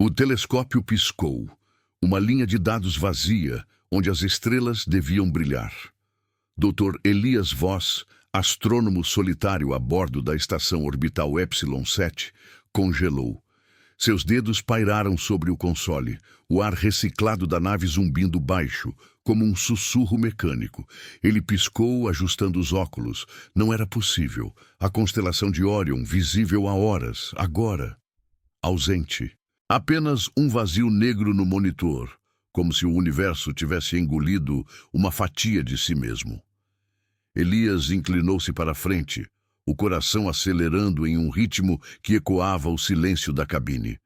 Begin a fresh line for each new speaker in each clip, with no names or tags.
O telescópio piscou, uma linha de dados vazia, onde as estrelas deviam brilhar. Dr. Elias Voss, astrônomo solitário a bordo da estação orbital Epsilon 7, congelou. Seus dedos pairaram sobre o console, o ar reciclado da nave zumbindo baixo, como um sussurro mecânico. Ele piscou, ajustando os óculos. Não era possível. A constelação de Órion, visível há horas, agora, ausente. Apenas um vazio negro no monitor, como se o universo tivesse engolido uma fatia de si mesmo. Elias inclinou-se para a frente, o coração acelerando em um ritmo que ecoava o silêncio da cabine.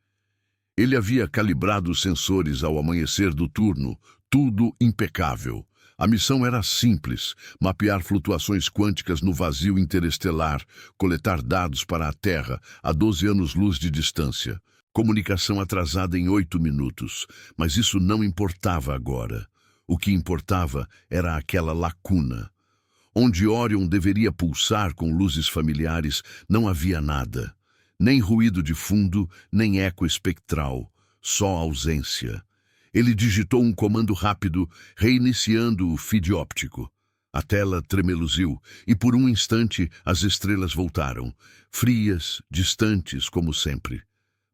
Ele havia calibrado os sensores ao amanhecer do turno, tudo impecável. A missão era simples: mapear flutuações quânticas no vazio interestelar, coletar dados para a Terra a 12 anos-luz de distância. Comunicação atrasada em 8 minutos, mas isso não importava agora. O que importava era aquela lacuna. Onde Órion deveria pulsar com luzes familiares, não havia nada. Nem ruído de fundo, nem eco espectral. Só ausência. Ele digitou um comando rápido, reiniciando o feed óptico. A tela tremeluziu, e por um instante as estrelas voltaram, frias, distantes como sempre.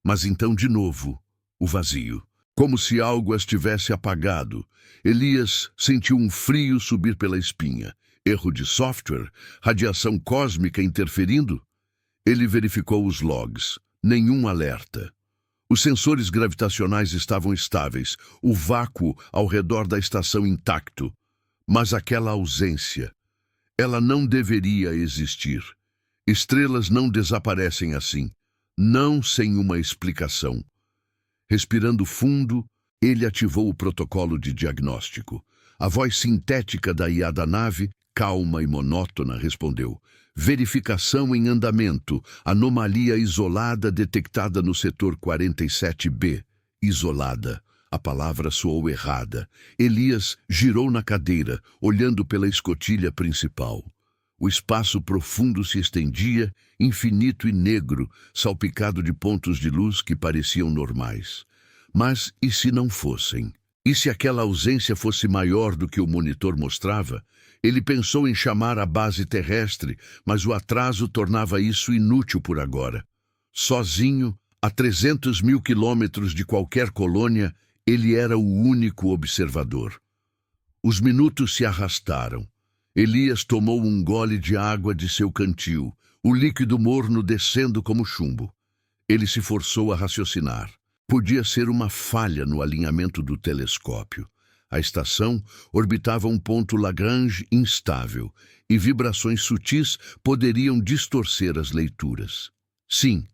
Mas então, de novo, o vazio. Como se algo as tivesse apagado. Elias sentiu um frio subir pela espinha. Erro de software? Radiação cósmica interferindo? Ele verificou os logs. Nenhum alerta. Os sensores gravitacionais estavam estáveis, o vácuo ao redor da estação intacto. Mas aquela ausência, ela não deveria existir. Estrelas não desaparecem assim, não sem uma explicação. Respirando fundo, ele ativou o protocolo de diagnóstico. A voz sintética da IA da nave, calma e monótona, respondeu: verificação em andamento, anomalia isolada detectada no setor 47B. Isolada. A palavra soou errada. Elias girou na cadeira, olhando pela escotilha principal. O espaço profundo se estendia, infinito e negro, salpicado de pontos de luz que pareciam normais. Mas e se não fossem? E se aquela ausência fosse maior do que o monitor mostrava? Ele pensou em chamar a base terrestre, mas o atraso tornava isso inútil por agora. Sozinho, a 300 mil quilômetros de qualquer colônia, ele era o único observador. Os minutos se arrastaram. Elias tomou um gole de água de seu cantil, o líquido morno descendo como chumbo. Ele se forçou a raciocinar. Podia ser uma falha no alinhamento do telescópio. A estação orbitava um ponto Lagrange instável, e vibrações sutis poderiam distorcer as leituras. Sim,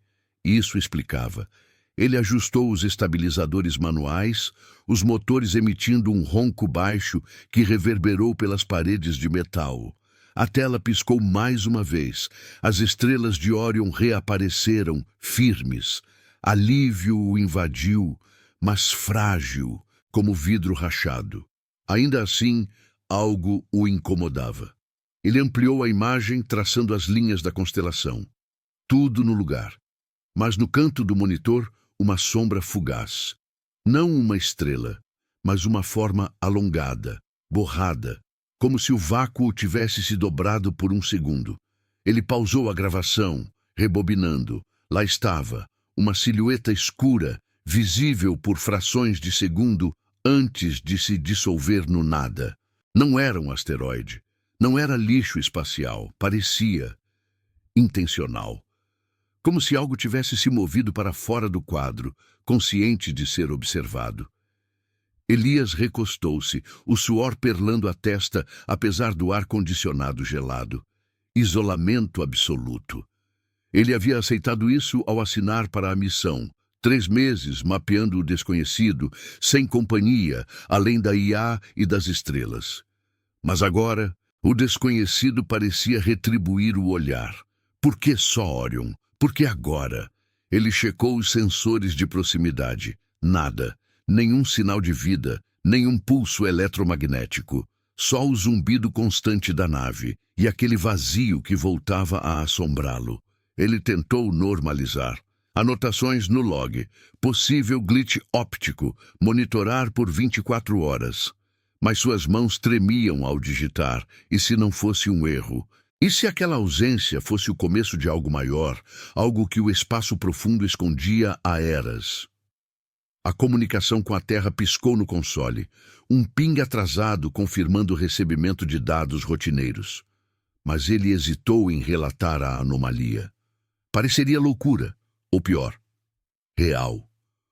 isso explicava. Ele ajustou os estabilizadores manuais, os motores emitindo um ronco baixo que reverberou pelas paredes de metal. A tela piscou mais uma vez. As estrelas de Órion reapareceram, firmes. Alívio o invadiu, mas frágil, como vidro rachado. Ainda assim, algo o incomodava. Ele ampliou a imagem, traçando as linhas da constelação. Tudo no lugar. Mas no canto do monitor, uma sombra fugaz. Não uma estrela, mas uma forma alongada, borrada, como se o vácuo tivesse se dobrado por um segundo. Ele pausou a gravação, rebobinando. Lá estava, uma silhueta escura, visível por frações de segundo antes de se dissolver no nada. Não era um asteroide, não era lixo espacial, parecia intencional. Como se algo tivesse se movido para fora do quadro, consciente de ser observado. Elias recostou-se, o suor perlando a testa, apesar do ar-condicionado gelado. Isolamento absoluto. Ele havia aceitado isso ao assinar para a missão. 3 meses mapeando o desconhecido, sem companhia, além da IA e das estrelas. Mas agora, o desconhecido parecia retribuir o olhar. Por que só Órion? Por que agora? Ele checou os sensores de proximidade. Nada. Nenhum sinal de vida, nenhum pulso eletromagnético. Só o zumbido constante da nave e aquele vazio que voltava a assombrá-lo. Ele tentou normalizar. Anotações no log. Possível glitch óptico. Monitorar por 24 horas. Mas suas mãos tremiam ao digitar, e se não fosse um erro? E se aquela ausência fosse o começo de algo maior, algo que o espaço profundo escondia há eras? A comunicação com a Terra piscou no console, um ping atrasado confirmando o recebimento de dados rotineiros. Mas ele hesitou em relatar a anomalia. Pareceria loucura, ou pior, real.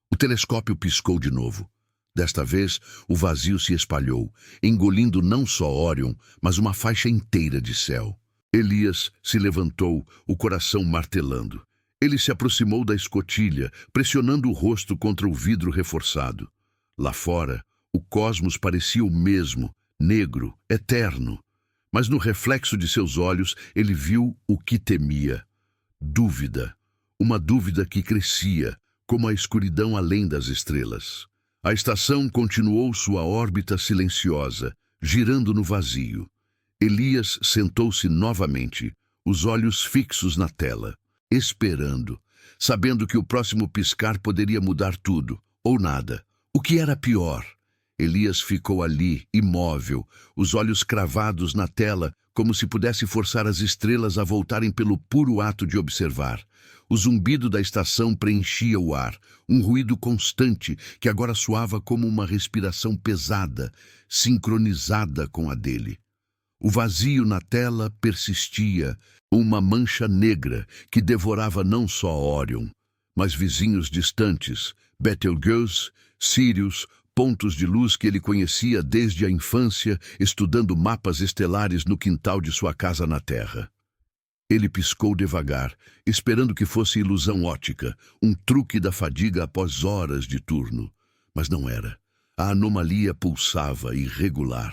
O telescópio piscou de novo. Desta vez, o vazio se espalhou, engolindo não só Orion, mas uma faixa inteira de céu. Elias se levantou, o coração martelando. Ele se aproximou da escotilha, pressionando o rosto contra o vidro reforçado. Lá fora, o cosmos parecia o mesmo, negro, eterno. Mas no reflexo de seus olhos, ele viu o que temia. Dúvida. Uma dúvida que crescia, como a escuridão além das estrelas. A estação continuou sua órbita silenciosa, girando no vazio. Elias sentou-se novamente, os olhos fixos na tela, esperando, sabendo que o próximo piscar poderia mudar tudo, ou nada. O que era pior? Elias ficou ali, imóvel, os olhos cravados na tela, como se pudesse forçar as estrelas a voltarem pelo puro ato de observar. O zumbido da estação preenchia o ar, um ruído constante que agora soava como uma respiração pesada, sincronizada com a dele. O vazio na tela persistia, uma mancha negra que devorava não só Orion, mas vizinhos distantes, Betelgeuse, Sirius, pontos de luz que ele conhecia desde a infância, estudando mapas estelares no quintal de sua casa na Terra. Ele piscou devagar, esperando que fosse ilusão óptica, um truque da fadiga após horas de turno. Mas não era. A anomalia pulsava, irregular.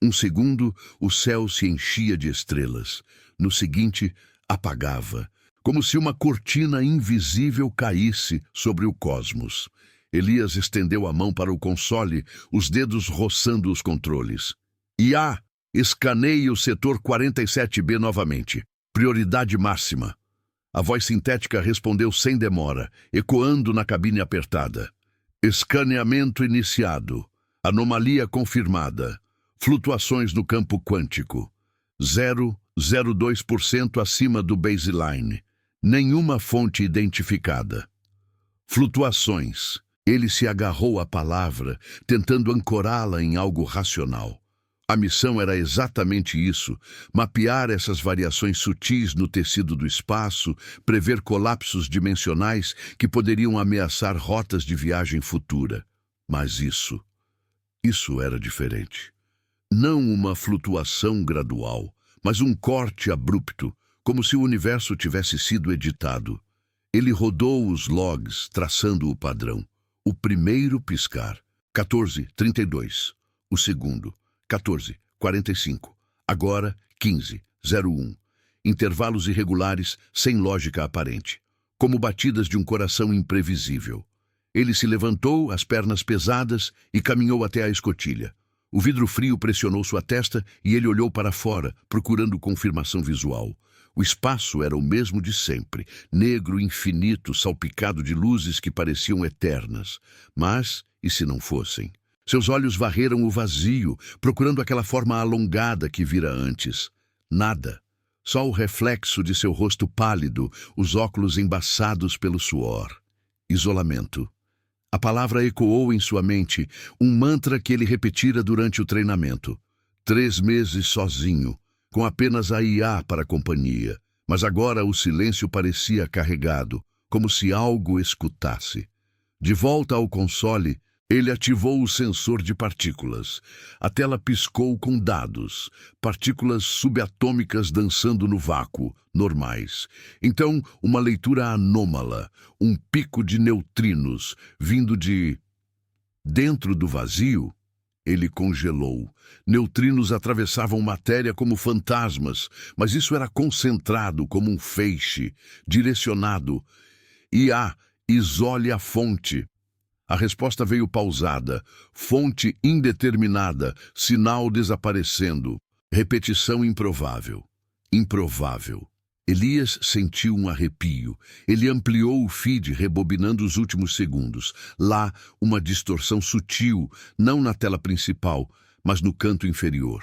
Um segundo, o céu se enchia de estrelas. No seguinte, apagava, como se uma cortina invisível caísse sobre o cosmos. Elias estendeu a mão para o console, os dedos roçando os controles. IA, escaneie o setor 47B novamente. Prioridade máxima. A voz sintética respondeu sem demora, ecoando na cabine apertada. Escaneamento iniciado. Anomalia confirmada. Flutuações no campo quântico. 0,02% acima do baseline. Nenhuma fonte identificada. Flutuações. Ele se agarrou à palavra, tentando ancorá-la em algo racional. A missão era exatamente isso, mapear essas variações sutis no tecido do espaço, prever colapsos dimensionais que poderiam ameaçar rotas de viagem futura. Mas isso era diferente. Não uma flutuação gradual, mas um corte abrupto, como se o universo tivesse sido editado. Ele rodou os logs, traçando o padrão. O primeiro piscar, 14:32. O segundo, 14:45. Agora, 15:01. Intervalos irregulares, sem lógica aparente. Como batidas de um coração imprevisível. Ele se levantou, as pernas pesadas, e caminhou até a escotilha. O vidro frio pressionou sua testa e ele olhou para fora, procurando confirmação visual. O espaço era o mesmo de sempre, negro, infinito, salpicado de luzes que pareciam eternas. Mas, e se não fossem? Seus olhos varreram o vazio, procurando aquela forma alongada que vira antes. Nada. Só o reflexo de seu rosto pálido, os óculos embaçados pelo suor. Isolamento. A palavra ecoou em sua mente, um mantra que ele repetira durante o treinamento. 3 meses sozinho, com apenas a IA para companhia. Mas agora o silêncio parecia carregado, como se algo escutasse. De volta ao console, ele ativou o sensor de partículas. A tela piscou com dados, partículas subatômicas dançando no vácuo, normais. Então, uma leitura anômala, um pico de neutrinos, vindo de dentro do vazio. Ele congelou. Neutrinos atravessavam matéria como fantasmas, mas isso era concentrado como um feixe, direcionado. IA, isole a fonte. A resposta veio pausada. Fonte indeterminada, sinal desaparecendo. Repetição improvável. Improvável. Elias sentiu um arrepio. Ele ampliou o feed, rebobinando os últimos segundos. Lá, uma distorção sutil, não na tela principal, mas no canto inferior.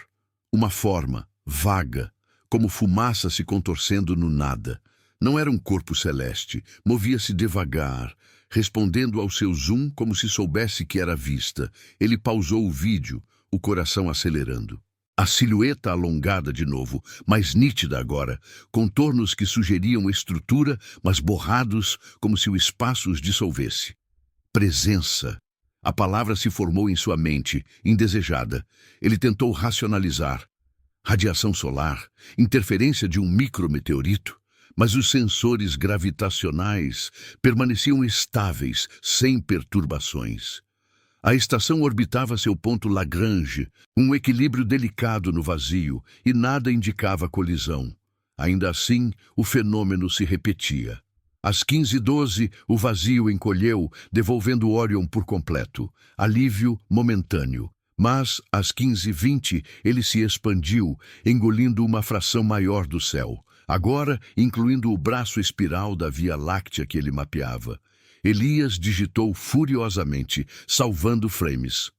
Uma forma, vaga, como fumaça se contorcendo no nada. Não era um corpo celeste, movia-se devagar, respondendo ao seu zoom como se soubesse que era vista. Ele pausou o vídeo, o coração acelerando. A silhueta alongada de novo, mais nítida agora, contornos que sugeriam estrutura, mas borrados como se o espaço os dissolvesse. Presença. A palavra se formou em sua mente, indesejada. Ele tentou racionalizar. Radiação solar, interferência de um micrometeorito, mas os sensores gravitacionais permaneciam estáveis, sem perturbações. A estação orbitava seu ponto Lagrange, um equilíbrio delicado no vazio, e nada indicava colisão. Ainda assim, o fenômeno se repetia. Às 15h12, o vazio encolheu, devolvendo Orion por completo. Alívio momentâneo. Mas, às 15h20, ele se expandiu, engolindo uma fração maior do céu. Agora, incluindo o braço espiral da Via Láctea que ele mapeava. Elias digitou furiosamente, salvando frames.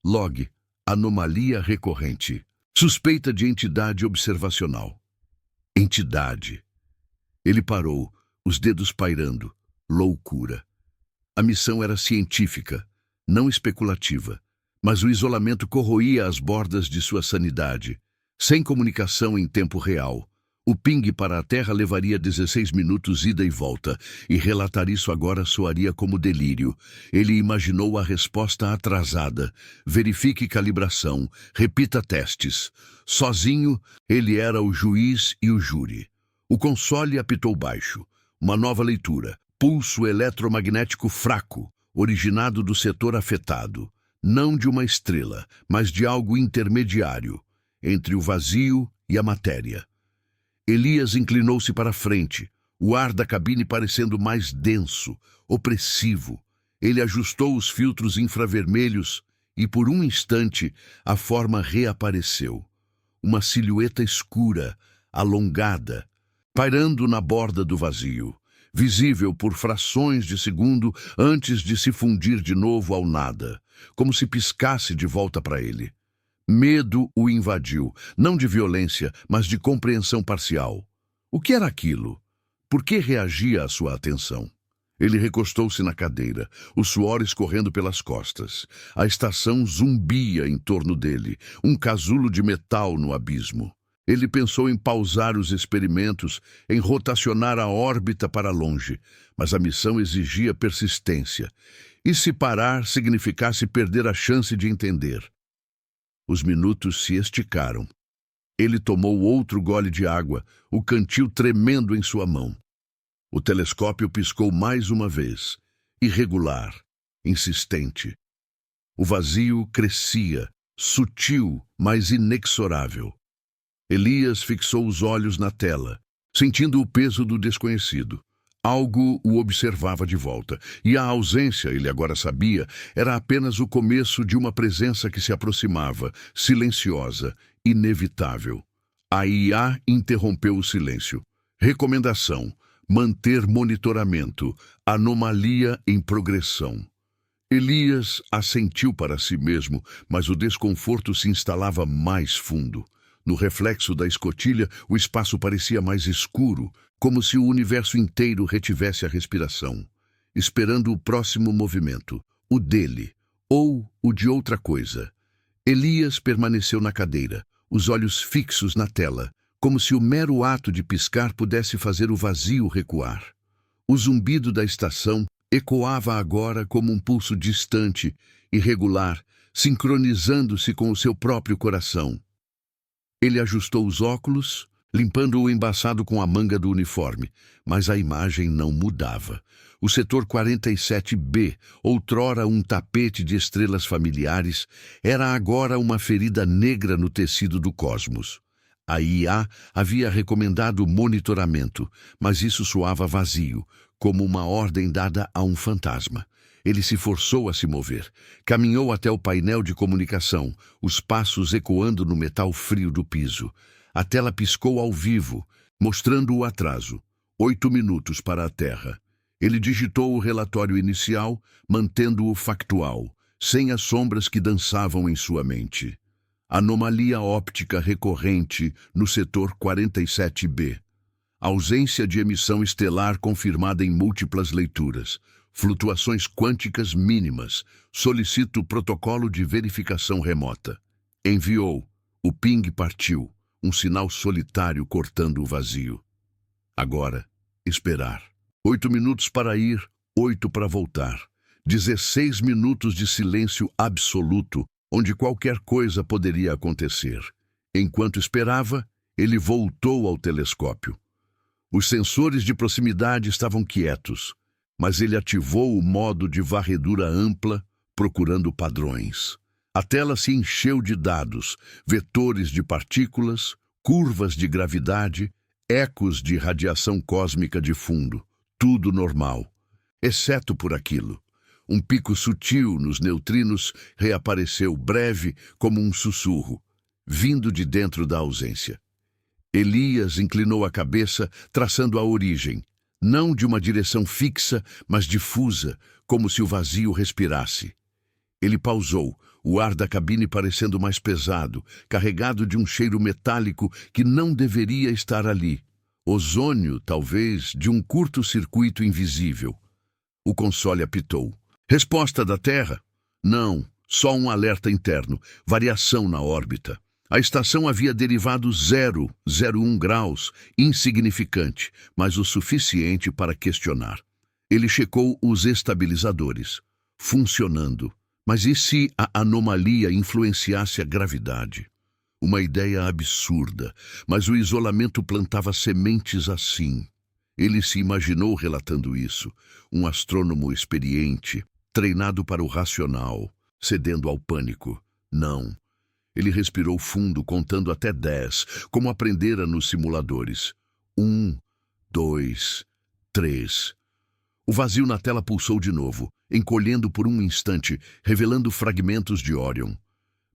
Log. Anomalia recorrente. Suspeita de entidade observacional. Entidade. Ele parou, os dedos pairando. Loucura. A missão era científica, não especulativa, mas o isolamento corroía as bordas de sua sanidade. Sem comunicação em tempo real. O ping para a Terra levaria 16 minutos ida e volta, e relatar isso agora soaria como delírio. Ele imaginou a resposta atrasada. Verifique calibração, repita testes. Sozinho, ele era o juiz e o júri. O console apitou baixo. Uma nova leitura. Pulso eletromagnético fraco, originado do setor afetado. Não de uma estrela, mas de algo intermediário, entre o vazio e a matéria. Elias inclinou-se para a frente, o ar da cabine parecendo mais denso, opressivo. Ele ajustou os filtros infravermelhos e, por um instante, a forma reapareceu. Uma silhueta escura, alongada, pairando na borda do vazio, visível por frações de segundo antes de se fundir de novo ao nada, como se piscasse de volta para ele. Medo o invadiu, não de violência, mas de compreensão parcial. O que era aquilo? Por que reagia à sua atenção? Ele recostou-se na cadeira, o suor escorrendo pelas costas. A estação zumbia em torno dele, um casulo de metal no abismo. Ele pensou em pausar os experimentos, em rotacionar a órbita para longe, mas a missão exigia persistência. E se parar significasse perder a chance de entender. Os minutos se esticaram. Ele tomou outro gole de água, o cantil tremendo em sua mão. O telescópio piscou mais uma vez, irregular, insistente. O vazio crescia, sutil, mas inexorável. Elias fixou os olhos na tela, sentindo o peso do desconhecido. Algo o observava de volta, e a ausência, ele agora sabia, era apenas o começo de uma presença que se aproximava, silenciosa, inevitável. A IA interrompeu o silêncio. Recomendação: manter monitoramento, anomalia em progressão. Elias assentiu para si mesmo, mas o desconforto se instalava mais fundo. No reflexo da escotilha, o espaço parecia mais escuro, como se o universo inteiro retivesse a respiração, esperando o próximo movimento, o dele, ou o de outra coisa. Elias permaneceu na cadeira, os olhos fixos na tela, como se o mero ato de piscar pudesse fazer o vazio recuar. O zumbido da estação ecoava agora como um pulso distante, irregular, sincronizando-se com o seu próprio coração. Ele ajustou os óculos, limpando o embaçado com a manga do uniforme, mas a imagem não mudava. O setor 47B, outrora um tapete de estrelas familiares, era agora uma ferida negra no tecido do cosmos. A IA havia recomendado monitoramento, mas isso soava vazio, como uma ordem dada a um fantasma. Ele se forçou a se mover. Caminhou até o painel de comunicação, os passos ecoando no metal frio do piso. A tela piscou ao vivo, mostrando o atraso. 8 minutos para a Terra. Ele digitou o relatório inicial, mantendo-o factual, sem as sombras que dançavam em sua mente. Anomalia óptica recorrente no setor 47B. Ausência de emissão estelar confirmada em múltiplas leituras. Flutuações quânticas mínimas. Solicito protocolo de verificação remota. Enviou. O ping partiu. Um sinal solitário cortando o vazio. Agora, esperar. 8 minutos para ir, 8 para voltar. 16 minutos de silêncio absoluto, onde qualquer coisa poderia acontecer. Enquanto esperava, ele voltou ao telescópio. Os sensores de proximidade estavam quietos, mas ele ativou o modo de varredura ampla, procurando padrões. A tela se encheu de dados, vetores de partículas, curvas de gravidade, ecos de radiação cósmica de fundo. Tudo normal, exceto por aquilo. Um pico sutil nos neutrinos reapareceu breve como um sussurro, vindo de dentro da ausência. Elias inclinou a cabeça, traçando a origem, não de uma direção fixa, mas difusa, como se o vazio respirasse. Ele pausou, o ar da cabine parecendo mais pesado, carregado de um cheiro metálico que não deveria estar ali. Ozônio, talvez, de um curto-circuito invisível. O console apitou. Resposta da Terra? Não, só um alerta interno, variação na órbita. A estação havia derivado 0,01 graus, insignificante, mas o suficiente para questionar. Ele checou os estabilizadores, funcionando. Mas e se a anomalia influenciasse a gravidade? Uma ideia absurda, mas o isolamento plantava sementes assim. Ele se imaginou relatando isso, um astrônomo experiente, treinado para o racional, cedendo ao pânico. Não. Ele respirou fundo, contando até 10, como aprendera nos simuladores. 1, 2, 3. O vazio na tela pulsou de novo, encolhendo por um instante, revelando fragmentos de Órion.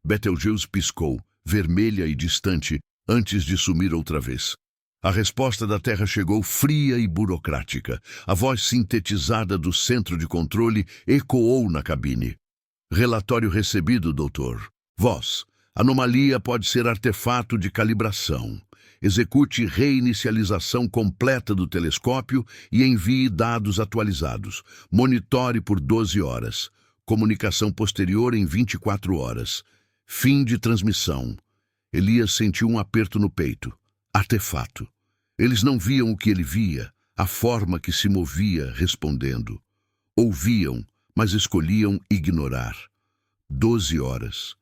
Betelgeuse piscou, vermelha e distante, antes de sumir outra vez. A resposta da Terra chegou fria e burocrática. A voz sintetizada do centro de controle ecoou na cabine. Relatório recebido, doutor. Voz. Anomalia pode ser artefato de calibração. Execute reinicialização completa do telescópio e envie dados atualizados. Monitore por 12 horas. Comunicação posterior em 24 horas. Fim de transmissão. Elias sentiu um aperto no peito. Artefato. Eles não viam o que ele via, a forma que se movia respondendo. Ouviam, mas escolhiam ignorar. 12 horas.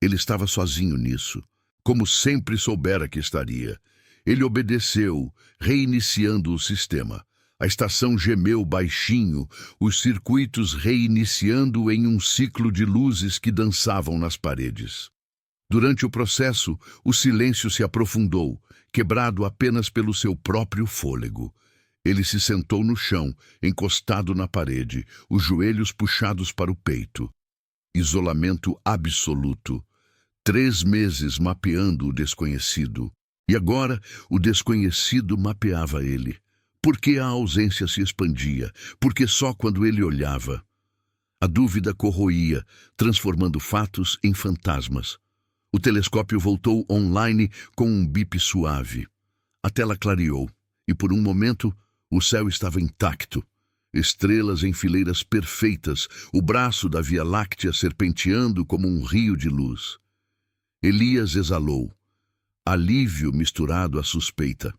Ele estava sozinho nisso, como sempre soubera que estaria. Ele obedeceu, reiniciando o sistema. A estação gemeu baixinho, os circuitos reiniciando em um ciclo de luzes que dançavam nas paredes. Durante o processo, o silêncio se aprofundou, quebrado apenas pelo seu próprio fôlego. Ele se sentou no chão, encostado na parede, os joelhos puxados para o peito. Isolamento absoluto. 3 meses mapeando o desconhecido. E agora, o desconhecido mapeava ele. Porque a ausência se expandia? Porque só quando ele olhava? A dúvida corroía, transformando fatos em fantasmas. O telescópio voltou online com um bip suave. A tela clareou, e por um momento, o céu estava intacto. Estrelas em fileiras perfeitas, o braço da Via Láctea serpenteando como um rio de luz. Elias exalou, alívio misturado à suspeita.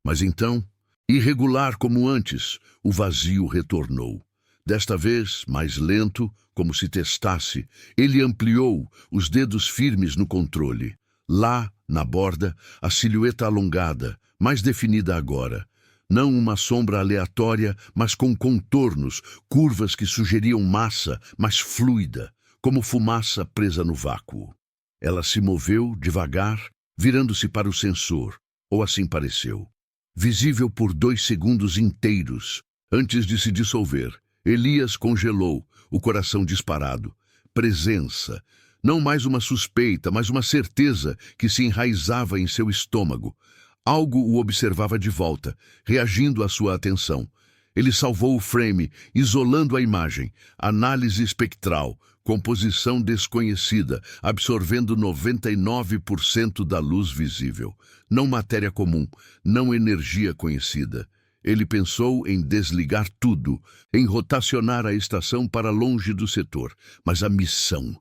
Mas então, irregular como antes, o vazio retornou. Desta vez, mais lento, como se testasse, ele ampliou, os dedos firmes no controle. Lá, na borda, a silhueta alongada, mais definida agora. Não uma sombra aleatória, mas com contornos, curvas que sugeriam massa, mas fluida, como fumaça presa no vácuo. Ela se moveu devagar, virando-se para o sensor, ou assim pareceu. Visível por 2 segundos inteiros, antes de se dissolver, Elias congelou, o coração disparado. Presença. Não mais uma suspeita, mas uma certeza que se enraizava em seu estômago. Algo o observava de volta, reagindo à sua atenção. Ele salvou o frame, isolando a imagem. Análise espectral, composição desconhecida, absorvendo 99% da luz visível. Não matéria comum, não energia conhecida. Ele pensou em desligar tudo, em rotacionar a estação para longe do setor. Mas a missão...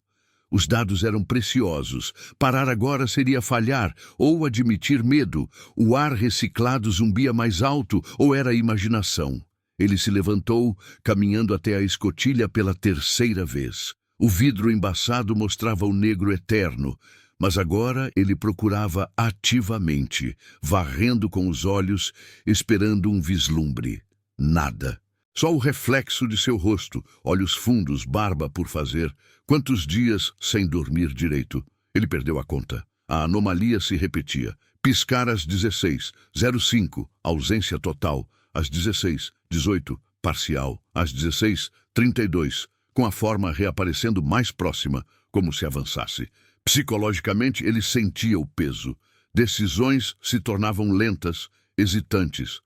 Os dados eram preciosos. Parar agora seria falhar ou admitir medo. O ar reciclado zumbia mais alto ou era imaginação? Ele se levantou, caminhando até a escotilha pela terceira vez. O vidro embaçado mostrava o negro eterno, mas agora ele procurava ativamente, varrendo com os olhos, esperando um vislumbre. Nada. Só o reflexo de seu rosto, olhos fundos, barba por fazer. Quantos dias sem dormir direito? Ele perdeu a conta. A anomalia se repetia. Piscar às 16:05, ausência total. Às 16:18, parcial. Às 16:32, com a forma reaparecendo mais próxima, como se avançasse. Psicologicamente, ele sentia o peso. Decisões se tornavam lentas, hesitantes.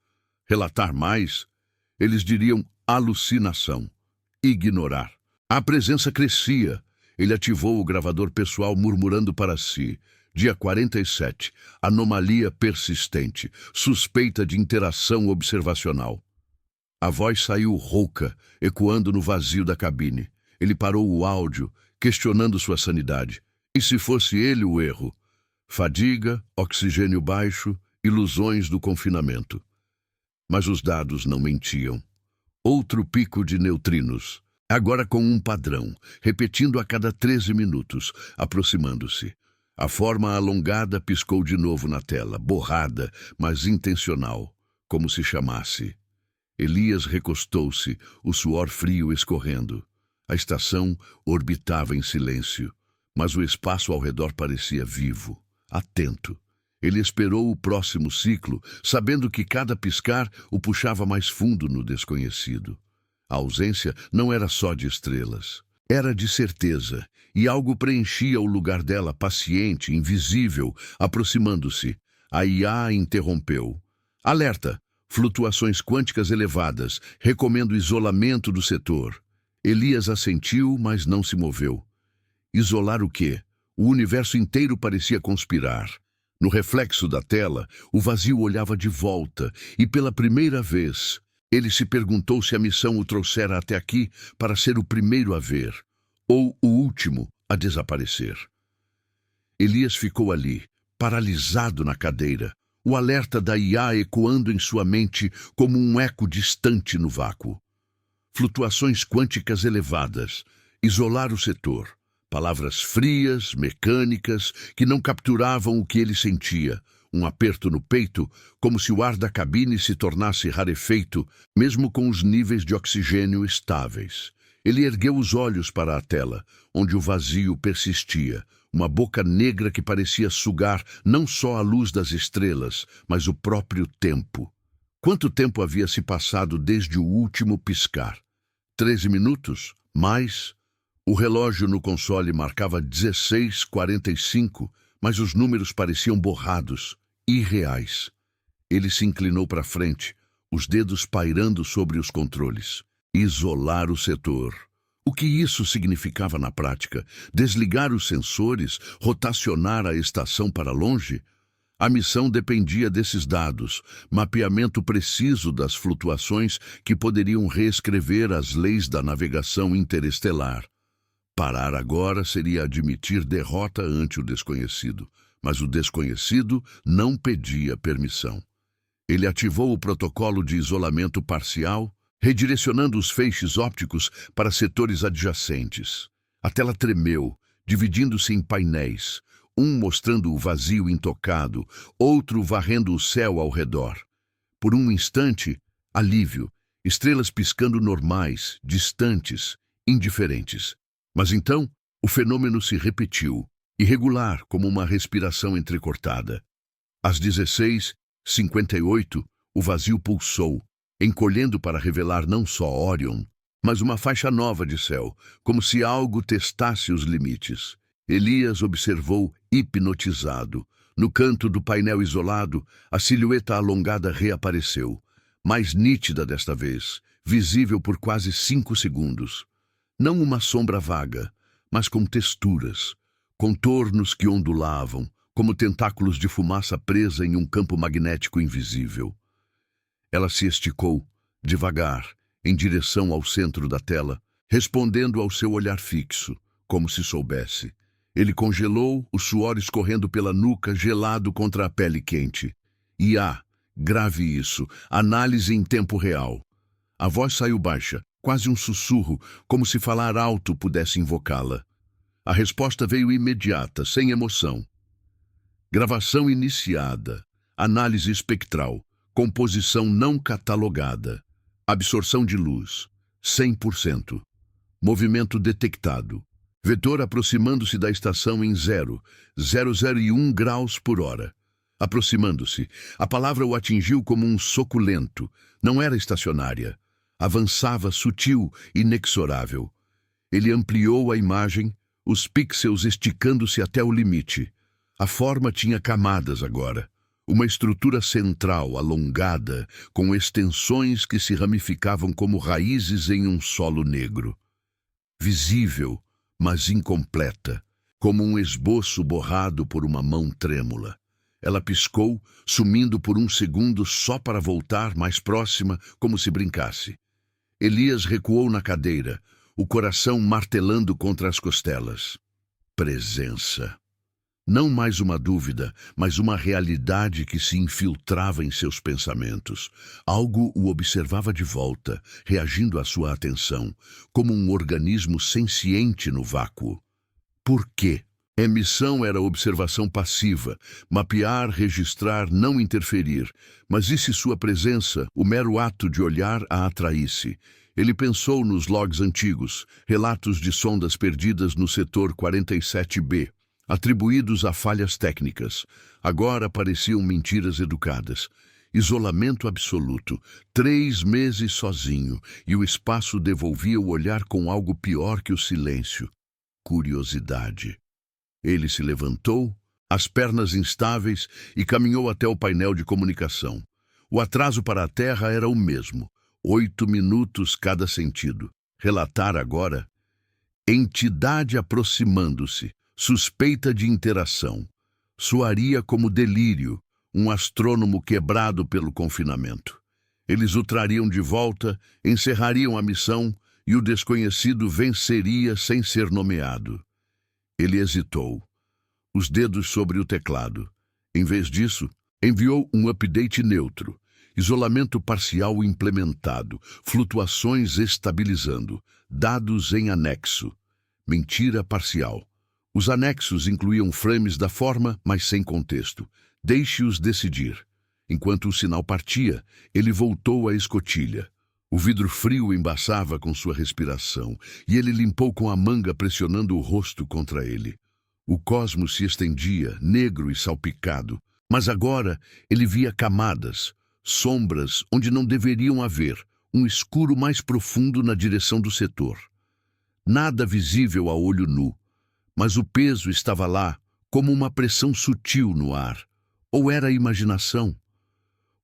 Relatar mais... Eles diriam alucinação. Ignorar. A presença crescia. Ele ativou o gravador pessoal murmurando para si. Dia 47. Anomalia persistente. Suspeita de interação observacional. A voz saiu rouca, ecoando no vazio da cabine. Ele parou o áudio, questionando sua sanidade. E se fosse ele o erro? Fadiga, oxigênio baixo, ilusões do confinamento. Mas os dados não mentiam. Outro pico de neutrinos, agora com um padrão, repetindo a cada 13 minutos, aproximando-se. A forma alongada piscou de novo na tela, borrada, mas intencional, como se chamasse. Elias recostou-se, o suor frio escorrendo. A estação orbitava em silêncio, mas o espaço ao redor parecia vivo, atento. Ele esperou o próximo ciclo, sabendo que cada piscar o puxava mais fundo no desconhecido. A ausência não era só de estrelas, era de certeza, e algo preenchia o lugar dela, paciente, invisível, aproximando-se. A IA interrompeu. Alerta! Flutuações quânticas elevadas, recomendo isolamento do setor. Elias assentiu, mas não se moveu. Isolar o quê? O universo inteiro parecia conspirar. No reflexo da tela, o vazio olhava de volta, e pela primeira vez, ele se perguntou se a missão o trouxera até aqui para ser o primeiro a ver, ou o último a desaparecer. Elias ficou ali, paralisado na cadeira, o alerta da IA ecoando em sua mente como um eco distante no vácuo. Flutuações quânticas elevadas, isolar o setor. Palavras frias, mecânicas, que não capturavam o que ele sentia. Um aperto no peito, como se o ar da cabine se tornasse rarefeito, mesmo com os níveis de oxigênio estáveis. Ele ergueu os olhos para a tela, onde o vazio persistia. Uma boca negra que parecia sugar não só a luz das estrelas, mas o próprio tempo. Quanto tempo havia se passado desde o último piscar? 13 minutos? Mais? O relógio no console marcava 16:45, mas os números pareciam borrados, irreais. Ele se inclinou para frente, os dedos pairando sobre os controles. Isolar o setor. O que isso significava na prática? Desligar os sensores? Rotacionar a estação para longe? A missão dependia desses dados, mapeamento preciso das flutuações que poderiam reescrever as leis da navegação interestelar. Parar agora seria admitir derrota ante o desconhecido, mas o desconhecido não pedia permissão. Ele ativou o protocolo de isolamento parcial, redirecionando os feixes ópticos para setores adjacentes. A tela tremeu, dividindo-se em painéis, um mostrando o vazio intocado, outro varrendo o céu ao redor. Por um instante, alívio, estrelas piscando normais, distantes, indiferentes. Mas então, o fenômeno se repetiu, irregular como uma respiração entrecortada. Às 16:58, o vazio pulsou, encolhendo para revelar não só Órion, mas uma faixa nova de céu, como se algo testasse os limites. Elias observou hipnotizado. No canto do painel isolado, a silhueta alongada reapareceu, mais nítida desta vez, visível por quase 5 segundos. Não uma sombra vaga, mas com texturas, contornos que ondulavam, como tentáculos de fumaça presa em um campo magnético invisível. Ela se esticou, devagar, em direção ao centro da tela, respondendo ao seu olhar fixo, como se soubesse. Ele congelou, o suor escorrendo pela nuca, gelado contra a pele quente. Grave isso, análise em tempo real. A voz saiu baixa, quase um sussurro, como se falar alto pudesse invocá-la. A resposta veio imediata, sem emoção. Gravação iniciada. Análise espectral. Composição não catalogada. Absorção de luz. 100%. Movimento detectado. Vetor aproximando-se da estação em 0,001 graus por hora. Aproximando-se. A palavra o atingiu como um soco lento. Não era estacionária. Avançava sutil, inexorável. Ele ampliou a imagem, os pixels esticando-se até o limite. A forma tinha camadas agora. Uma estrutura central, alongada, com extensões que se ramificavam como raízes em um solo negro. Visível, mas incompleta, como um esboço borrado por uma mão trêmula. Ela piscou, sumindo por um segundo só para voltar mais próxima, como se brincasse. Elias recuou na cadeira, o coração martelando contra as costelas. Presença. Não mais uma dúvida, mas uma realidade que se infiltrava em seus pensamentos. Algo o observava de volta, reagindo à sua atenção, como um organismo senciente no vácuo. Por quê? A missão era observação passiva, mapear, registrar, não interferir. Mas e se sua presença, o mero ato de olhar, a atraísse? Ele pensou nos logs antigos, relatos de sondas perdidas no setor 47B, atribuídos a falhas técnicas. Agora pareciam mentiras educadas. Isolamento absoluto, 3 meses sozinho, e o espaço devolvia o olhar com algo pior que o silêncio. Curiosidade. Ele se levantou, as pernas instáveis, e caminhou até o painel de comunicação. O atraso para a Terra era o mesmo, 8 minutos cada sentido. Relatar agora. Entidade aproximando-se, suspeita de interação. Soaria como delírio, um astrônomo quebrado pelo confinamento. Eles o trariam de volta, encerrariam a missão, e o desconhecido venceria sem ser nomeado. Ele hesitou, os dedos sobre o teclado. Em vez disso, enviou um update neutro, isolamento parcial implementado, flutuações estabilizando, dados em anexo. Mentira parcial. Os anexos incluíam frames da forma, mas sem contexto. Deixe-os decidir. Enquanto o sinal partia, ele voltou à escotilha. O vidro frio embaçava com sua respiração, e ele limpou com a manga pressionando o rosto contra ele. O cosmos se estendia, negro e salpicado, mas agora ele via camadas, sombras onde não deveriam haver, um escuro mais profundo na direção do setor. Nada visível a olho nu, mas o peso estava lá, como uma pressão sutil no ar. Ou era a imaginação?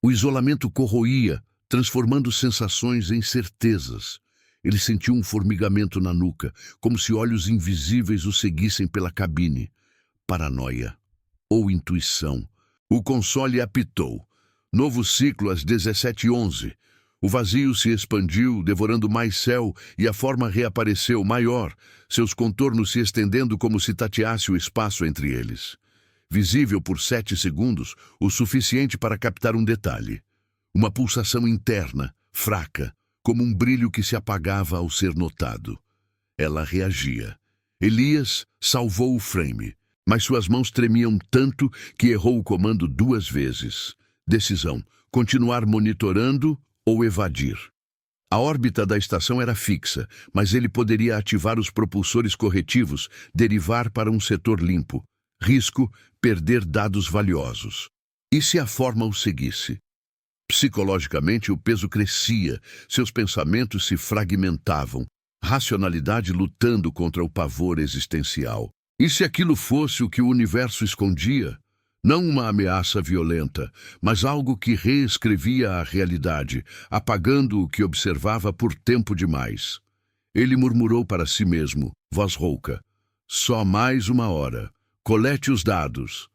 O isolamento corroía, transformando sensações em certezas. Ele sentiu um formigamento na nuca, como se olhos invisíveis o seguissem pela cabine. Paranoia. Ou intuição. O console apitou. Novo ciclo às 17h11. O vazio se expandiu, devorando mais céu, e a forma reapareceu maior, seus contornos se estendendo como se tateasse o espaço entre eles. Visível por 7 segundos, o suficiente para captar um detalhe. Uma pulsação interna, fraca, como um brilho que se apagava ao ser notado. Ela reagia. Elias salvou o frame, mas suas mãos tremiam tanto que errou o comando 2 vezes. Decisão: continuar monitorando ou evadir. A órbita da estação era fixa, mas ele poderia ativar os propulsores corretivos, derivar para um setor limpo. Risco: perder dados valiosos. E se a forma o seguisse? Psicologicamente, o peso crescia, seus pensamentos se fragmentavam, racionalidade lutando contra o pavor existencial. E se aquilo fosse o que o universo escondia? Não uma ameaça violenta, mas algo que reescrevia a realidade, apagando o que observava por tempo demais. Ele murmurou para si mesmo, voz rouca: só mais uma hora. Colete os dados.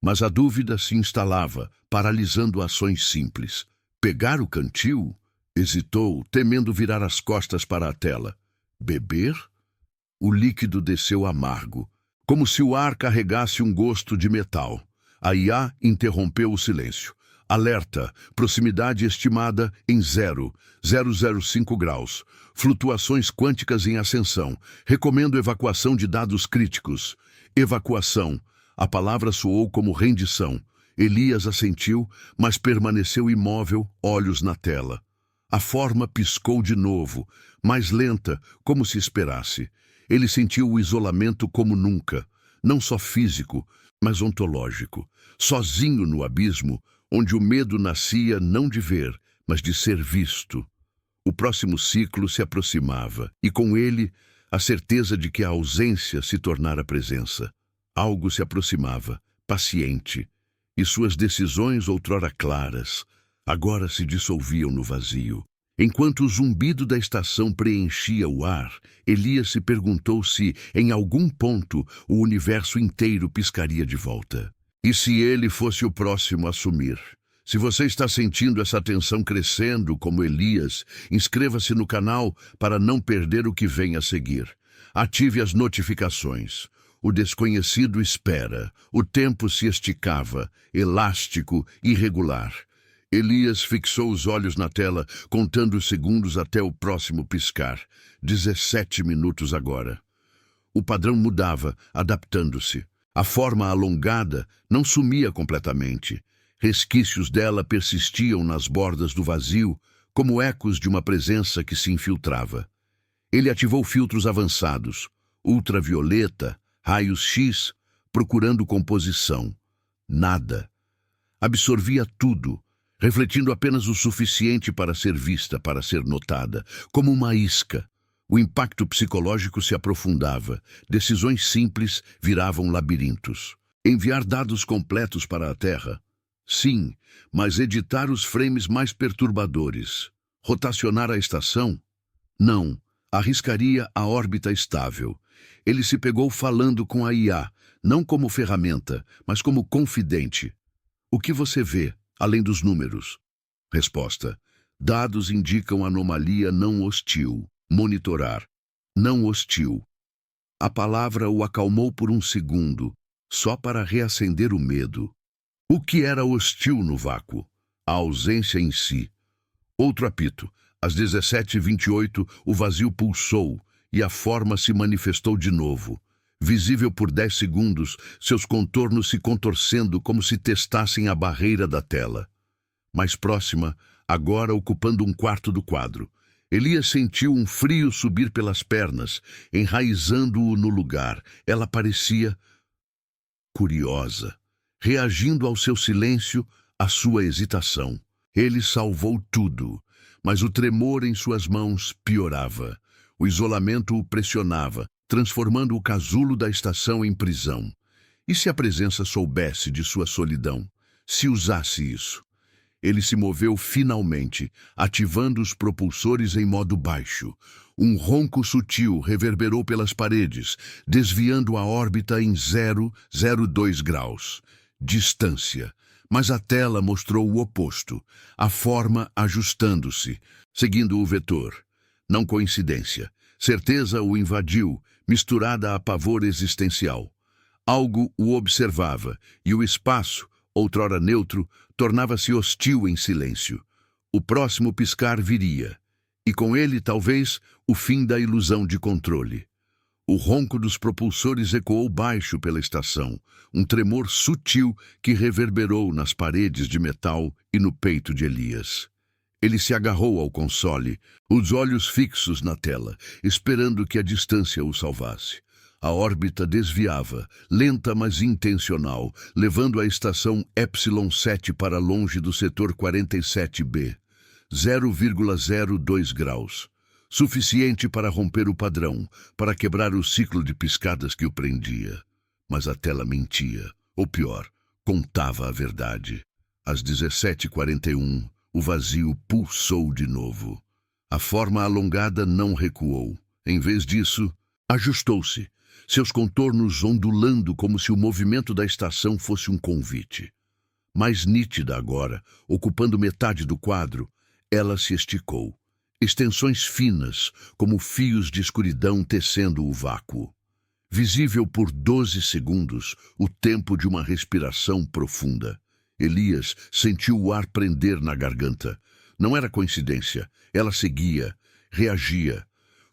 Mas a dúvida se instalava, paralisando ações simples. Pegar o cantil? Hesitou, temendo virar as costas para a tela. Beber? O líquido desceu amargo, como se o ar carregasse um gosto de metal. A IA interrompeu o silêncio. Alerta, proximidade estimada em 0,005 graus. Flutuações quânticas em ascensão. Recomendo evacuação de dados críticos. Evacuação. A palavra soou como rendição. Elias assentiu, mas permaneceu imóvel, olhos na tela. A forma piscou de novo, mais lenta, como se esperasse. Ele sentiu o isolamento como nunca, não só físico, mas ontológico. Sozinho no abismo, onde o medo nascia não de ver, mas de ser visto. O próximo ciclo se aproximava, e com ele, a certeza de que a ausência se tornara presença. Algo se aproximava, paciente, e suas decisões, outrora claras, agora se dissolviam no vazio. Enquanto o zumbido da estação preenchia o ar, Elias se perguntou se, em algum ponto, o universo inteiro piscaria de volta. E se ele fosse o próximo a assumir? Se você está sentindo essa tensão crescendo, como Elias, inscreva-se no canal para não perder o que vem a seguir. Ative as notificações. O desconhecido espera. O tempo se esticava, elástico, irregular. Elias fixou os olhos na tela, contando os segundos até o próximo piscar. 17 minutos agora. O padrão mudava, adaptando-se. A forma alongada não sumia completamente. Resquícios dela persistiam nas bordas do vazio, como ecos de uma presença que se infiltrava. Ele ativou filtros avançados, ultravioleta, raios X, procurando composição. Nada. Absorvia tudo, refletindo apenas o suficiente para ser vista, para ser notada, como uma isca. O impacto psicológico se aprofundava. Decisões simples viravam labirintos. Enviar dados completos para a Terra? Sim, mas editar os frames mais perturbadores. Rotacionar a estação? Não. Arriscaria a órbita estável. Ele se pegou falando com a IA, não como ferramenta, mas como confidente. O que você vê, além dos números? Resposta: dados indicam anomalia não hostil. Monitorar. Não hostil. A palavra o acalmou por um segundo, só para reacender o medo. O que era hostil no vácuo? A ausência em si. Outro apito. Às 17h28, o vazio pulsou e a forma se manifestou de novo. Visível por 10 segundos, seus contornos se contorcendo como se testassem a barreira da tela. Mais próxima, agora ocupando um quarto do quadro. Elias sentiu um frio subir pelas pernas, enraizando-o no lugar. Ela parecia curiosa, reagindo ao seu silêncio, à sua hesitação. Ele salvou tudo, mas o tremor em suas mãos piorava. O isolamento o pressionava, transformando o casulo da estação em prisão. E se a presença soubesse de sua solidão? Se usasse isso? Ele se moveu finalmente, ativando os propulsores em modo baixo. Um ronco sutil reverberou pelas paredes, desviando a órbita em 0,02 graus. Distância. Mas a tela mostrou o oposto, a forma ajustando-se, seguindo o vetor. Não coincidência. Certeza o invadiu, misturada a pavor existencial. Algo o observava, e o espaço, outrora neutro, tornava-se hostil em silêncio. O próximo piscar viria, e com ele, talvez, o fim da ilusão de controle. O ronco dos propulsores ecoou baixo pela estação, um tremor sutil que reverberou nas paredes de metal e no peito de Elias. Ele se agarrou ao console, os olhos fixos na tela, esperando que a distância o salvasse. A órbita desviava, lenta mas intencional, levando a estação Epsilon 7 para longe do setor 47B. 0,02 graus. Suficiente para romper o padrão, para quebrar o ciclo de piscadas que o prendia. Mas a tela mentia, ou pior, contava a verdade. Às 17h41, o vazio pulsou de novo. A forma alongada não recuou. Em vez disso, ajustou-se, seus contornos ondulando como se o movimento da estação fosse um convite. Mais nítida agora, ocupando metade do quadro, ela se esticou. Extensões finas, como fios de escuridão tecendo o vácuo. Visível por 12 segundos, o tempo de uma respiração profunda. Elias sentiu o ar prender na garganta. Não era coincidência. Ela seguia, reagia,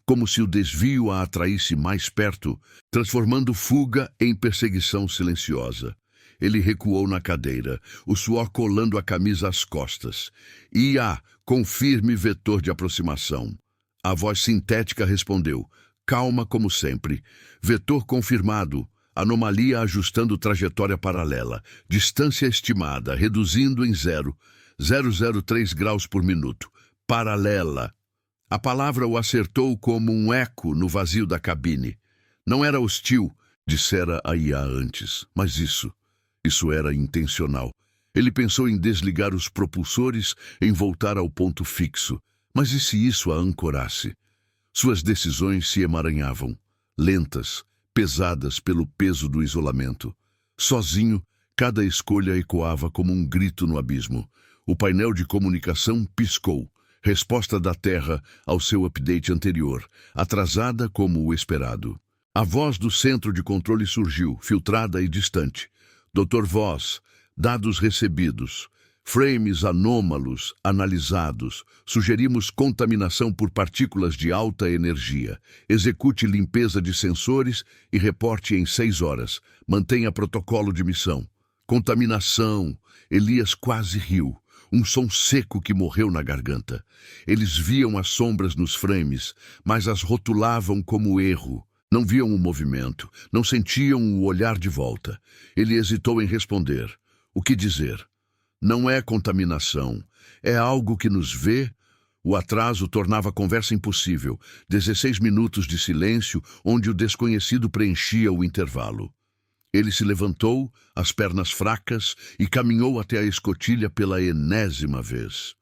como se o desvio a atraísse mais perto, transformando fuga em perseguição silenciosa. Ele recuou na cadeira, o suor colando a camisa às costas. Ia, com firme vetor de aproximação. A voz sintética respondeu, calma como sempre. Vetor confirmado, anomalia ajustando trajetória paralela, distância estimada, reduzindo em 0,003 graus por minuto. Paralela. A palavra o acertou como um eco no vazio da cabine. Não era hostil, dissera a IA antes, mas isso era intencional. Ele pensou em desligar os propulsores, em voltar ao ponto fixo. Mas e se isso a ancorasse? Suas decisões se emaranhavam, lentas, pesadas pelo peso do isolamento. Sozinho, cada escolha ecoava como um grito no abismo. O painel de comunicação piscou. Resposta da Terra ao seu update anterior, atrasada como o esperado. A voz do centro de controle surgiu, filtrada e distante. Dr. Voss, dados recebidos. Frames anômalos analisados. Sugerimos contaminação por partículas de alta energia. Execute limpeza de sensores e reporte em 6 horas. Mantenha protocolo de missão. Contaminação. Elias quase riu. Um som seco que morreu na garganta. Eles viam as sombras nos frames, mas as rotulavam como erro. Não viam o movimento, não sentiam o olhar de volta. Ele hesitou em responder. O que dizer? Não é contaminação. É algo que nos vê. O atraso tornava a conversa impossível. 16 minutos de silêncio, onde o desconhecido preenchia o intervalo. Ele se levantou, as pernas fracas, e caminhou até a escotilha pela enésima vez.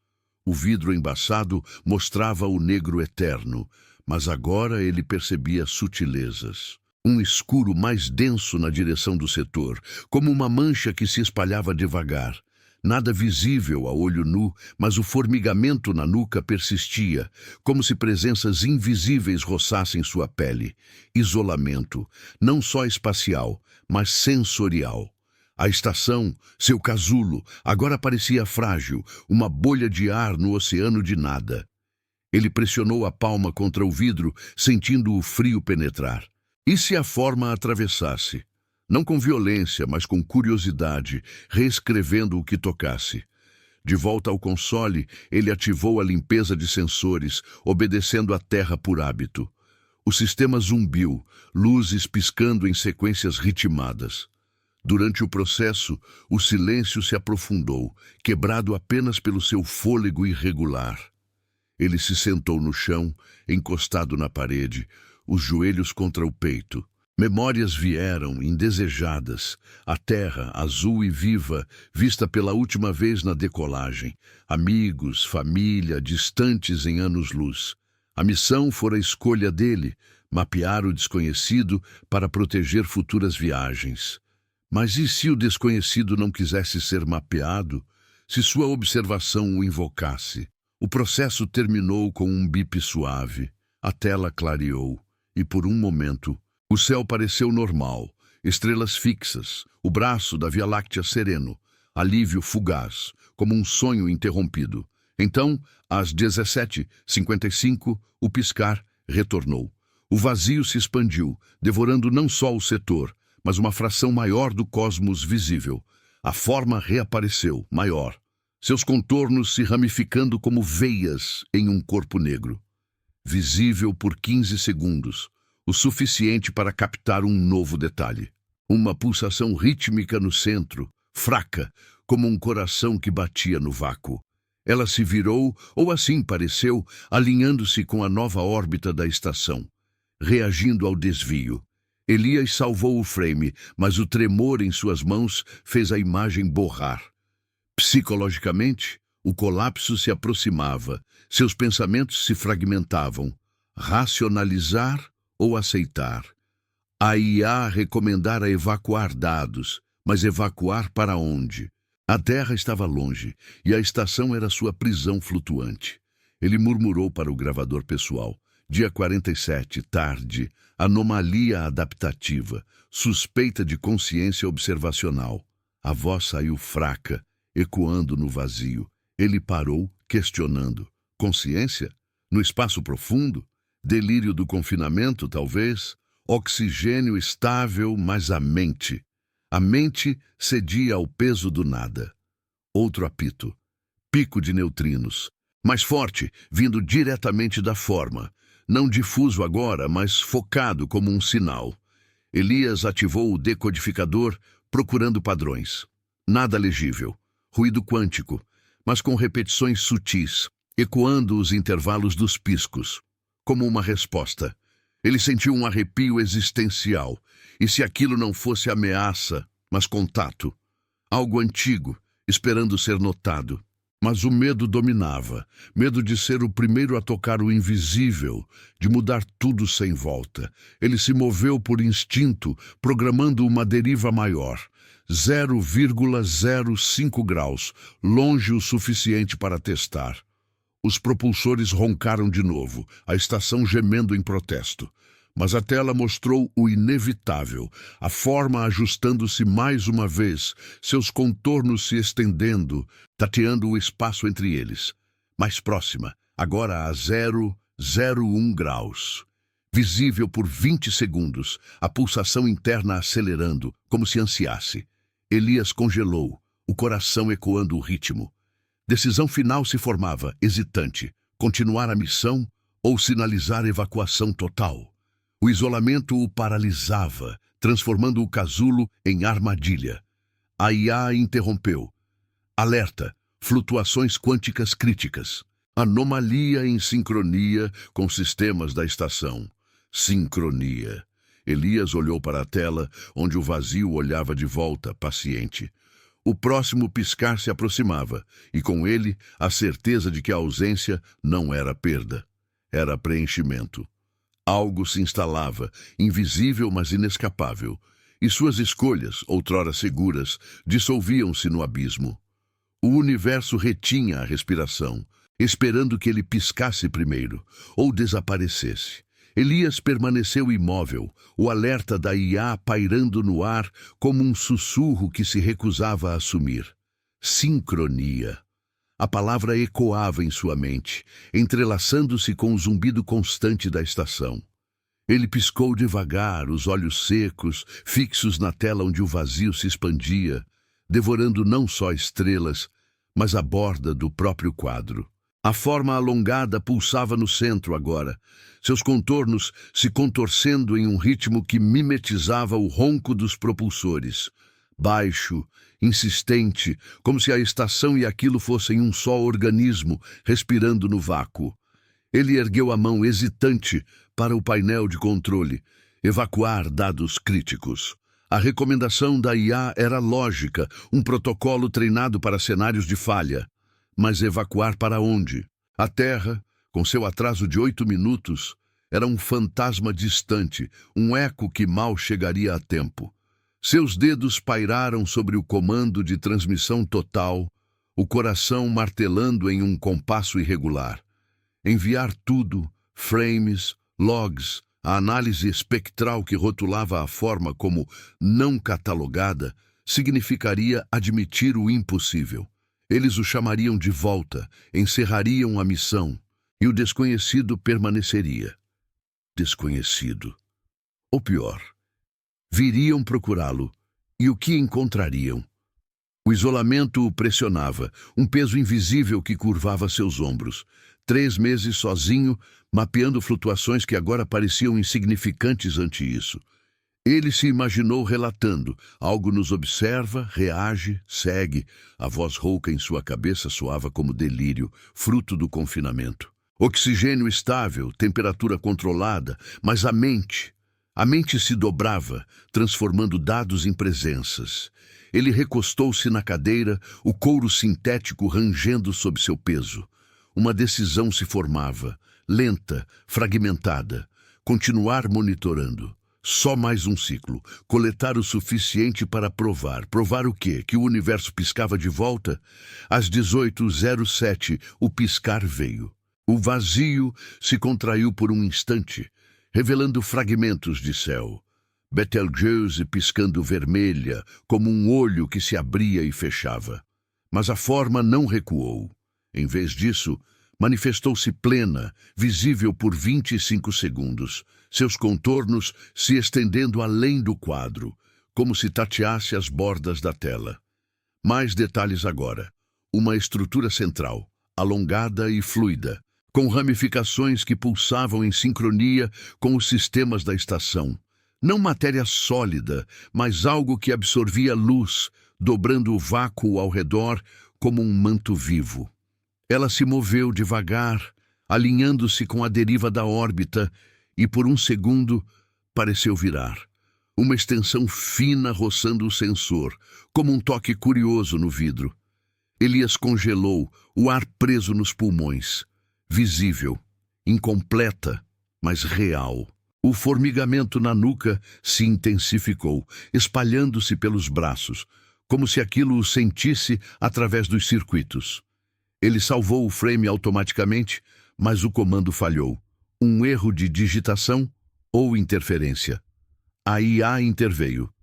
O vidro embaçado mostrava o negro eterno, mas agora ele percebia sutilezas. Um escuro mais denso na direção do setor, como uma mancha que se espalhava devagar. Nada visível a olho nu, mas o formigamento na nuca persistia, como se presenças invisíveis roçassem sua pele. Isolamento, não só espacial, mas sensorial. A estação, seu casulo, agora parecia frágil, uma bolha de ar no oceano de nada. Ele pressionou a palma contra o vidro, sentindo o frio penetrar. E se a forma atravessasse? Não com violência, mas com curiosidade, reescrevendo o que tocasse. De volta ao console, ele ativou a limpeza de sensores, obedecendo à terra por hábito. O sistema zumbiu, luzes piscando em sequências ritmadas. Durante o processo, o silêncio se aprofundou, quebrado apenas pelo seu fôlego irregular. Ele se sentou no chão, encostado na parede, os joelhos contra o peito. Memórias vieram, indesejadas. A terra, azul e viva, vista pela última vez na decolagem. Amigos, família, distantes em anos-luz. A missão fora a escolha dele, mapear o desconhecido para proteger futuras viagens. Mas e se o desconhecido não quisesse ser mapeado? Se sua observação o invocasse? O processo terminou com um bip suave. A tela clareou, e por um momento, o céu pareceu normal, estrelas fixas, o braço da Via Láctea sereno, alívio fugaz, como um sonho interrompido. Então, às 17h55, o piscar retornou. O vazio se expandiu, devorando não só o setor, mas uma fração maior do cosmos visível. A forma reapareceu, maior, seus contornos se ramificando como veias em um corpo negro. Visível por 15 segundos, o suficiente para captar um novo detalhe. Uma pulsação rítmica no centro, fraca, como um coração que batia no vácuo. Ela se virou, ou assim pareceu, alinhando-se com a nova órbita da estação, reagindo ao desvio. Elias salvou o frame, mas o tremor em suas mãos fez a imagem borrar. Psicologicamente, o colapso se aproximava, seus pensamentos se fragmentavam. Racionalizar ou aceitar? A IA recomendara evacuar dados, mas evacuar para onde? A Terra estava longe, e a estação era sua prisão flutuante. Ele murmurou para o gravador pessoal. Dia 47, tarde, anomalia adaptativa, suspeita de consciência observacional. A voz saiu fraca, ecoando no vazio. Ele parou, questionando. Consciência? No espaço profundo? Delírio do confinamento, talvez? Oxigênio estável, mas a mente. A mente cedia ao peso do nada. Outro apito. Pico de neutrinos. Mais forte, vindo diretamente da forma. Não difuso agora, mas focado como um sinal. Elias ativou o decodificador, procurando padrões. Nada legível. Ruído quântico, mas com repetições sutis, ecoando os intervalos dos piscos. Como uma resposta. Ele sentiu um arrepio existencial. E se aquilo não fosse ameaça, mas contato? Algo antigo, esperando ser notado. Mas o medo dominava. Medo de ser o primeiro a tocar o invisível, de mudar tudo sem volta. Ele se moveu por instinto, programando uma deriva maior. 0,05 graus, longe o suficiente para testar. Os propulsores roncaram de novo, a estação gemendo em protesto. Mas a tela mostrou o inevitável, a forma ajustando-se mais uma vez, seus contornos se estendendo, tateando o espaço entre eles. Mais próxima, agora a 0,01 graus. Visível por 20 segundos, a pulsação interna acelerando, como se ansiasse. Elias congelou, o coração ecoando o ritmo. Decisão final se formava, hesitante, continuar a missão ou sinalizar evacuação total. O isolamento o paralisava, transformando o casulo em armadilha. A IA interrompeu. Alerta, flutuações quânticas críticas. Anomalia em sincronia com sistemas da estação. Sincronia. Elias olhou para a tela, onde o vazio olhava de volta, paciente. O próximo piscar se aproximava, e com ele a certeza de que a ausência não era perda. Era preenchimento. Algo se instalava, invisível mas inescapável, e suas escolhas, outrora seguras, dissolviam-se no abismo. O universo retinha a respiração, esperando que ele piscasse primeiro, ou desaparecesse. Elias permaneceu imóvel, o alerta da IA pairando no ar como um sussurro que se recusava a assumir. Sincronia. A palavra ecoava em sua mente, entrelaçando-se com o zumbido constante da estação. Ele piscou devagar, os olhos secos, fixos na tela onde o vazio se expandia, devorando não só estrelas, mas a borda do próprio quadro. A forma alongada pulsava no centro agora, seus contornos se contorcendo em um ritmo que mimetizava o ronco dos propulsores. Baixo, insistente, como se a estação e aquilo fossem um só organismo, respirando no vácuo. Ele ergueu a mão hesitante para o painel de controle, evacuar dados críticos. A recomendação da IA era lógica, um protocolo treinado para cenários de falha. Mas evacuar para onde? A Terra, com seu atraso de 8 minutos, era um fantasma distante, um eco que mal chegaria a tempo. Seus dedos pairaram sobre o comando de transmissão total, o coração martelando em um compasso irregular. Enviar tudo, frames, logs, a análise espectral que rotulava a forma como não catalogada, significaria admitir o impossível. Eles o chamariam de volta, encerrariam a missão, e o desconhecido permaneceria. Desconhecido. Ou pior, viriam procurá-lo, e o que encontrariam? O isolamento o pressionava, um peso invisível que curvava seus ombros. 3 meses sozinho, mapeando flutuações que agora pareciam insignificantes ante isso. Ele se imaginou relatando. Algo nos observa, reage, segue. A voz rouca em sua cabeça soava como delírio, fruto do confinamento. Oxigênio estável, temperatura controlada, mas a mente A mente se dobrava, transformando dados em presenças. Ele recostou-se na cadeira, o couro sintético rangendo sob seu peso. Uma decisão se formava, lenta, fragmentada. Continuar monitorando. Só mais um ciclo. Coletar o suficiente para provar. Provar o quê? Que o universo piscava de volta? Às 18h07, o piscar veio. O vazio se contraiu por um instante, revelando fragmentos de céu. Betelgeuse piscando vermelha, como um olho que se abria e fechava. Mas a forma não recuou. Em vez disso, manifestou-se plena, visível por 25 segundos, seus contornos se estendendo além do quadro, como se tateasse as bordas da tela. Mais detalhes agora. Uma estrutura central, alongada e fluida, com ramificações que pulsavam em sincronia com os sistemas da estação. Não matéria sólida, mas algo que absorvia luz, dobrando o vácuo ao redor como um manto vivo. Ela se moveu devagar, alinhando-se com a deriva da órbita, e por um segundo pareceu virar. Uma extensão fina roçando o sensor, como um toque curioso no vidro. Elias congelou, o ar preso nos pulmões. Visível, incompleta, mas real. O formigamento na nuca se intensificou, espalhando-se pelos braços, como se aquilo o sentisse através dos circuitos. Ele salvou o frame automaticamente, mas o comando falhou. Um erro de digitação ou interferência. A IA interveio.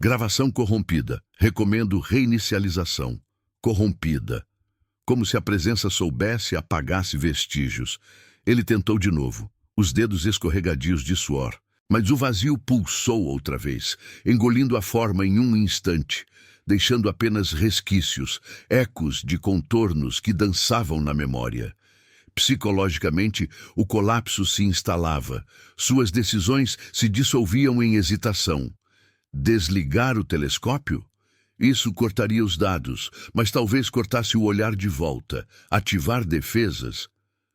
Gravação corrompida. Recomendo reinicialização. Corrompida. Como se a presença soubesse e apagasse vestígios. Ele tentou de novo, os dedos escorregadios de suor. Mas o vazio pulsou outra vez, engolindo a forma em um instante, deixando apenas resquícios, ecos de contornos que dançavam na memória. Psicologicamente, o colapso se instalava. Suas decisões se dissolviam em hesitação. Desligar o telescópio? Isso cortaria os dados, mas talvez cortasse o olhar de volta. Ativar defesas?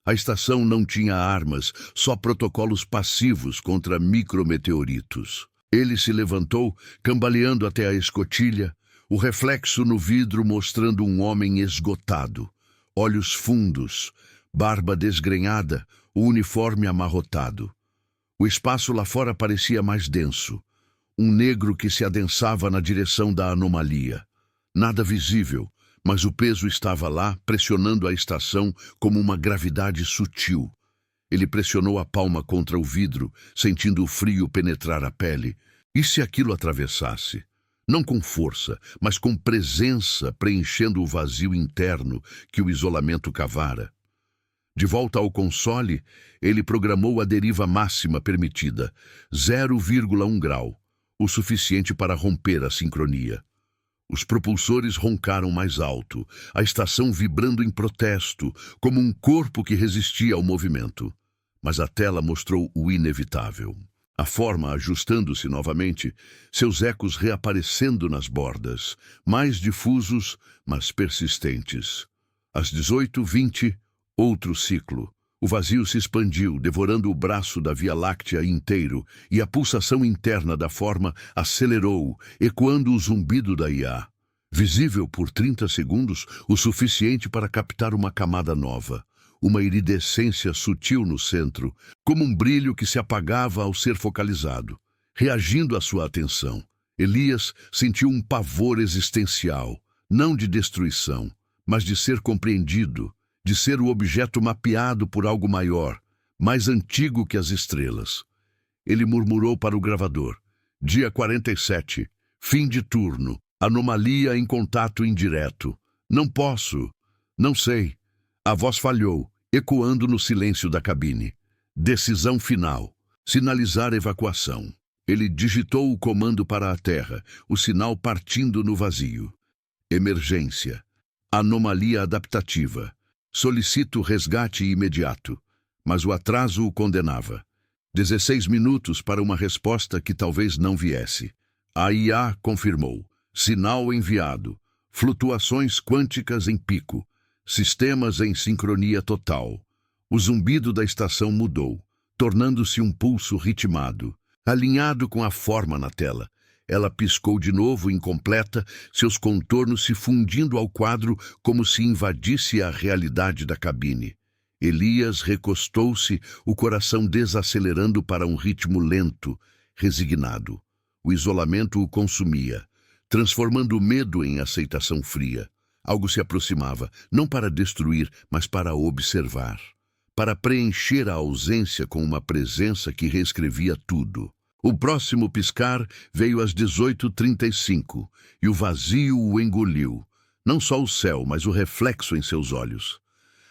A estação não tinha armas, só protocolos passivos contra micrometeoritos. Ele se levantou, cambaleando até a escotilha, o reflexo no vidro mostrando um homem esgotado. Olhos fundos, barba desgrenhada, o uniforme amarrotado. O espaço lá fora parecia mais denso. Um negro que se adensava na direção da anomalia. Nada visível, mas o peso estava lá, pressionando a estação como uma gravidade sutil. Ele pressionou a palma contra o vidro, sentindo o frio penetrar a pele. E se aquilo atravessasse? Não com força, mas com presença, preenchendo o vazio interno que o isolamento cavara. De volta ao console, ele programou a deriva máxima permitida, 0,1 grau, o suficiente para romper a sincronia. Os propulsores roncaram mais alto, a estação vibrando em protesto, como um corpo que resistia ao movimento. Mas a tela mostrou o inevitável. A forma ajustando-se novamente, seus ecos reaparecendo nas bordas, mais difusos, mas persistentes. Às 18h20, outro ciclo. O vazio se expandiu, devorando o braço da Via Láctea inteiro, e a pulsação interna da forma acelerou, ecoando o zumbido da IA. Visível por 30 segundos, o suficiente para captar uma camada nova. Uma iridescência sutil no centro, como um brilho que se apagava ao ser focalizado. Reagindo à sua atenção, Elias sentiu um pavor existencial, não de destruição, mas de ser compreendido, de ser o objeto mapeado por algo maior, mais antigo que as estrelas. Ele murmurou para o gravador. Dia 47, fim de turno, anomalia em contato indireto. Não posso, não sei. A voz falhou, ecoando no silêncio da cabine. Decisão final. Sinalizar evacuação. Ele digitou o comando para a Terra, o sinal partindo no vazio. Emergência. Anomalia adaptativa. Solicito resgate imediato. Mas o atraso o condenava. 16 minutos para uma resposta que talvez não viesse. A IA confirmou. Sinal enviado. Flutuações quânticas em pico. Sistemas em sincronia total. O zumbido da estação mudou, tornando-se um pulso ritmado. Alinhado com a forma na tela. Ela piscou de novo, incompleta, seus contornos se fundindo ao quadro como se invadisse a realidade da cabine. Elias recostou-se, o coração desacelerando para um ritmo lento, resignado. O isolamento o consumia, transformando o medo em aceitação fria. Algo se aproximava, não para destruir, mas para observar. Para preencher a ausência com uma presença que reescrevia tudo. O próximo piscar veio às 18h35 e o vazio o engoliu. Não só o céu, mas o reflexo em seus olhos.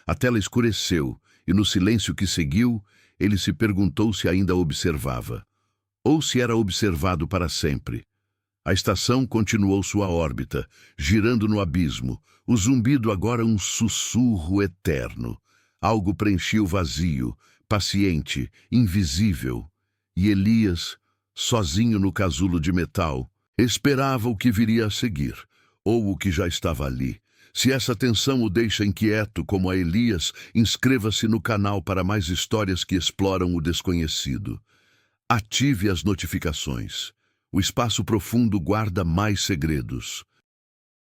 A tela escureceu e no silêncio que seguiu, ele se perguntou se ainda observava. Ou se era observado para sempre. A estação continuou sua órbita, girando no abismo, o zumbido agora um sussurro eterno. Algo preenchia o vazio, paciente, invisível. E Elias, sozinho no casulo de metal, esperava o que viria a seguir, ou o que já estava ali. Se essa tensão o deixa inquieto como a Elias, inscreva-se no canal para mais histórias que exploram o desconhecido. Ative as notificações. O espaço profundo guarda mais segredos.